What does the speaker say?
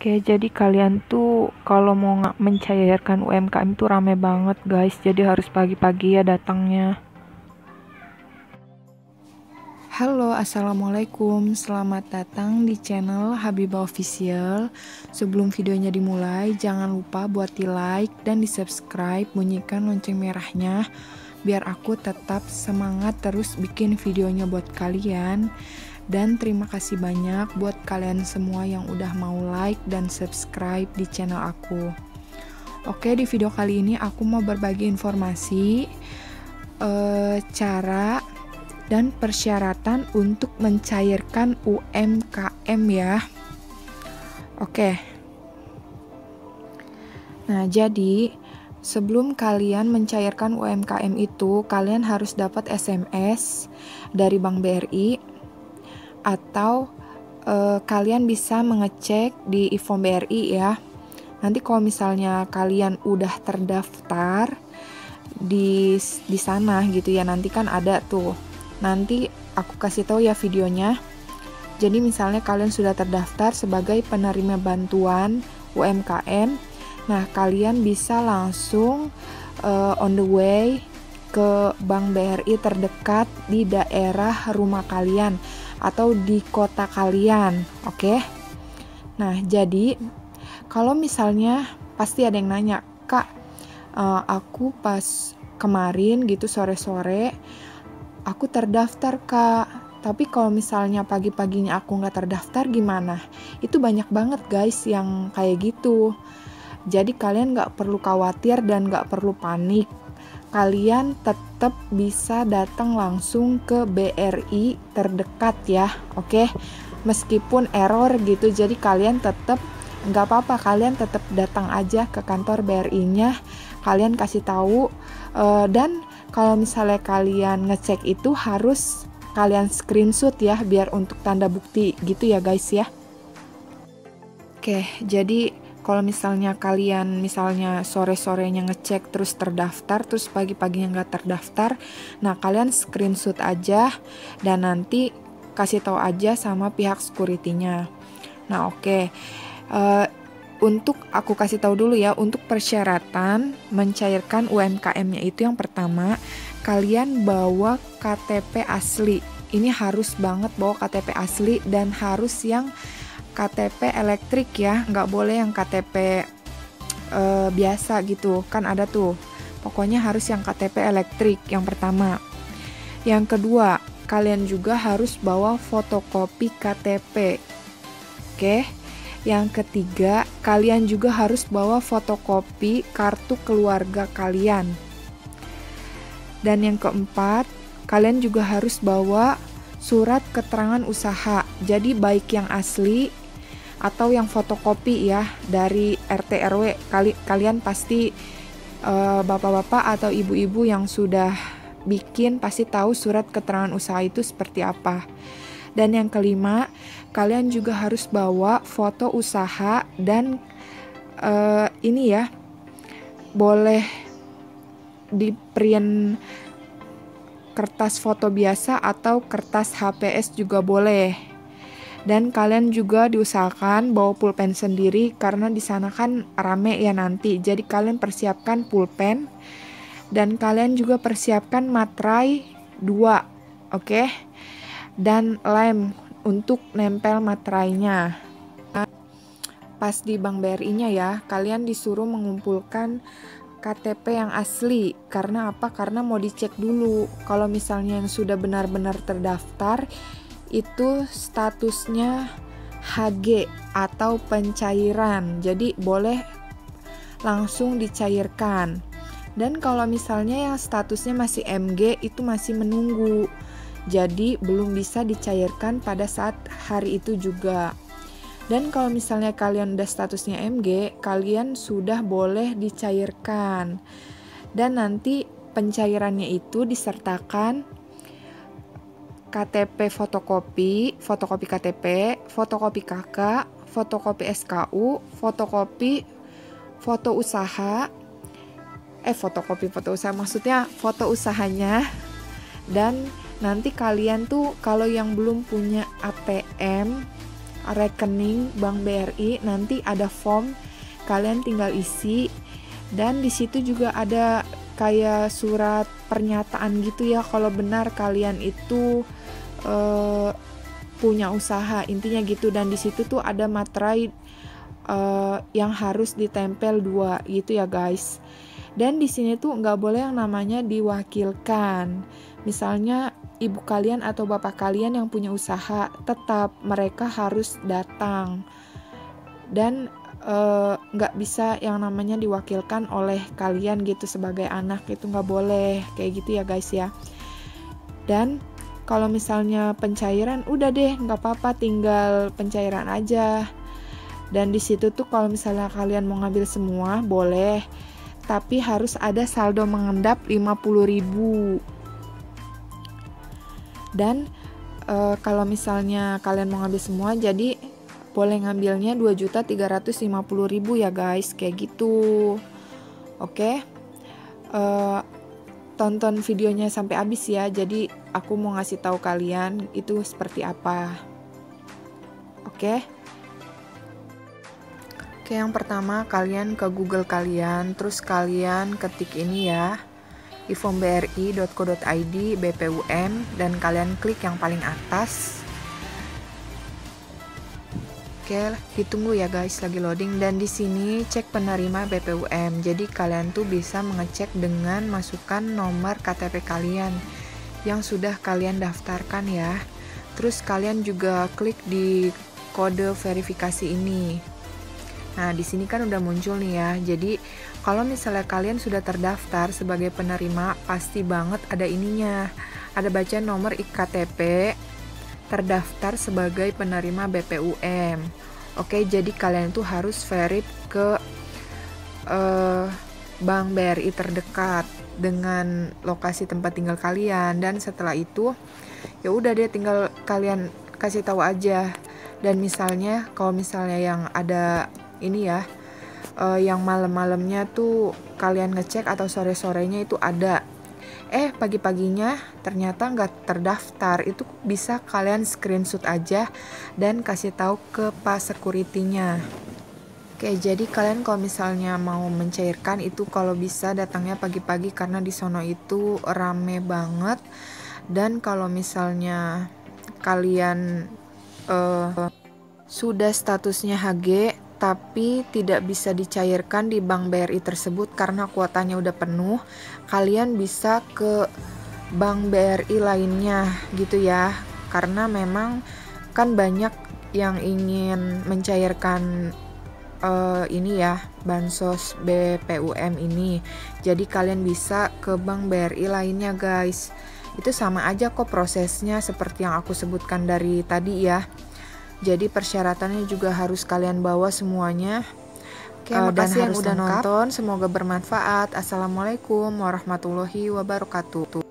Oke, jadi kalian tuh kalau mau mencairkan UMKM tuh rame banget guys, jadi harus pagi-pagi ya datangnya. Halo, assalamualaikum, selamat datang di channel Habibah Official. Sebelum videonya dimulai, jangan lupa buat di like dan di subscribe, bunyikan lonceng merahnya, biar aku tetap semangat terus bikin videonya buat kalian. Dan terima kasih banyak buat kalian semua yang udah mau like dan subscribe di channel aku. Oke, di video kali ini aku mau berbagi informasi cara dan persyaratan untuk mencairkan UMKM ya. Oke. Nah, jadi sebelum kalian mencairkan UMKM itu, kalian harus dapat SMS dari Bank BRI atau kalian bisa mengecek di e-form BRI ya. Nanti kalau misalnya kalian udah terdaftar di sana gitu ya, nanti kan ada tuh. Nanti aku kasih tahu ya videonya. Jadi misalnya kalian sudah terdaftar sebagai penerima bantuan UMKM. Nah, kalian bisa langsung on the way ke Bank BRI terdekat di daerah rumah kalian atau di kota kalian, oke? Nah, jadi kalau misalnya pasti ada yang nanya, Kak, aku pas kemarin gitu sore-sore, aku terdaftar Kak, tapi kalau misalnya pagi-paginya aku nggak terdaftar gimana? Itu banyak banget guys yang kayak gitu. Jadi kalian nggak perlu khawatir dan nggak perlu panik. Kalian tetap bisa datang langsung ke BRI terdekat ya, oke? Meskipun error gitu, jadi kalian tetap nggak apa-apa, kalian tetap datang aja ke kantor BRI-nya, kalian kasih tahu, dan kalau misalnya kalian ngecek itu harus kalian screenshot ya, biar untuk tanda bukti gitu ya guys ya. Oke, jadi kalau misalnya kalian sore-sorenya ngecek terus terdaftar, terus pagi-paginya nggak terdaftar, nah kalian screenshot aja dan nanti kasih tahu aja sama pihak security-nya. Nah oke, untuk aku kasih tahu dulu ya, untuk persyaratan mencairkan UMKM-nya itu yang pertama, kalian bawa KTP asli. Ini harus banget bawa KTP asli dan harus yang KTP elektrik ya, nggak boleh yang KTP biasa gitu, kan ada tuh. Pokoknya harus yang KTP elektrik yang pertama. Yang kedua, kalian juga harus bawa fotokopi KTP. Oke. Yang ketiga, kalian juga harus bawa fotokopi kartu keluarga kalian. Dan yang keempat, kalian juga harus bawa surat keterangan usaha. Jadi baik yang asli atau yang fotokopi ya dari RT RW. Kalian pasti bapak-bapak atau ibu-ibu yang sudah bikin pasti tahu surat keterangan usaha itu seperti apa. Dan yang kelima, kalian juga harus bawa foto usaha dan ini ya, boleh di print kertas foto biasa atau kertas HPS juga boleh. Dan kalian juga diusahakan bawa pulpen sendiri karena di sana kan rame ya nanti. Jadi kalian persiapkan pulpen dan kalian juga persiapkan materai 2, oke? Dan lem untuk nempel materainya. Pas di Bank BRI-nya ya, kalian disuruh mengumpulkan KTP yang asli. Karena apa? Karena mau dicek dulu. Kalau misalnya yang sudah benar-benar terdaftar, itu statusnya HG atau pencairan. Jadi boleh langsung dicairkan. Dan kalau misalnya yang statusnya masih MG, itu masih menunggu. Jadi belum bisa dicairkan pada saat hari itu juga. Dan kalau misalnya kalian udah statusnya MG, kalian sudah boleh dicairkan. Dan nanti pencairannya itu disertakan KTP fotokopi KTP, fotokopi KK, fotokopi SKU, fotokopi foto usaha, maksudnya foto usahanya. Dan nanti kalian tuh kalau yang belum punya ATM rekening Bank BRI, nanti ada form, kalian tinggal isi, dan di situ juga ada kayak surat pernyataan gitu ya, kalau benar kalian itu punya usaha, intinya gitu. Dan di situ tuh ada materai yang harus ditempel 2 gitu ya guys. Dan di sini tuh nggak boleh yang namanya diwakilkan. Misalnya ibu kalian atau bapak kalian yang punya usaha, tetap mereka harus datang. Dan nggak bisa yang namanya diwakilkan oleh kalian gitu sebagai anak, itu nggak boleh kayak gitu ya guys ya. Dan kalau misalnya pencairan, udah deh nggak apa-apa, tinggal pencairan aja. Dan di situ tuh kalau misalnya kalian mau ngambil semua boleh, tapi harus ada saldo mengendap 50.000. Dan kalau misalnya kalian mau ngambil semua, jadi boleh ngambilnya 2.350.000 ya guys, kayak gitu. Oke, tonton videonya sampai habis ya, jadi aku mau ngasih tahu kalian itu seperti apa. Oke, yang pertama kalian ke Google kalian, terus kalian ketik ini ya, ifom.bri.co.id BPUM, dan kalian klik yang paling atas. Oke, ditunggu ya guys, lagi loading. Dan di sini cek penerima BPUM. Jadi kalian tuh bisa mengecek dengan masukkan nomor KTP kalian yang sudah kalian daftarkan ya. Terus kalian juga klik di kode verifikasi ini. Nah, di sini kan udah muncul nih ya. Jadi kalau misalnya kalian sudah terdaftar sebagai penerima, pasti banget ada ininya. Ada baca nomor IKTP terdaftar sebagai penerima BPUM. Oke, jadi kalian tuh harus verif ke Bank BRI terdekat dengan lokasi tempat tinggal kalian, dan setelah itu ya udah deh, tinggal kalian kasih tahu aja. Dan misalnya kalau misalnya yang ada ini ya, yang malam-malamnya tuh kalian ngecek atau sore-sorenya itu ada, pagi-paginya ternyata nggak terdaftar, itu bisa kalian screenshot aja dan kasih tahu ke pas security-nya. Oke, jadi kalian kalau misalnya mau mencairkan itu kalau bisa datangnya pagi-pagi, karena di sono itu rame banget. Dan kalau misalnya kalian sudah statusnya HG tapi tidak bisa dicairkan di Bank BRI tersebut karena kuotanya udah penuh, kalian bisa ke Bank BRI lainnya gitu ya. Karena memang kan banyak yang ingin mencairkan ini ya, bansos BPUM ini. Jadi kalian bisa ke Bank BRI lainnya guys. Itu sama aja kok prosesnya seperti yang aku sebutkan dari tadi ya. Jadi persyaratannya juga harus kalian bawa semuanya. Oke, makasih yang udah nonton, semoga bermanfaat. Assalamualaikum warahmatullahi wabarakatuh.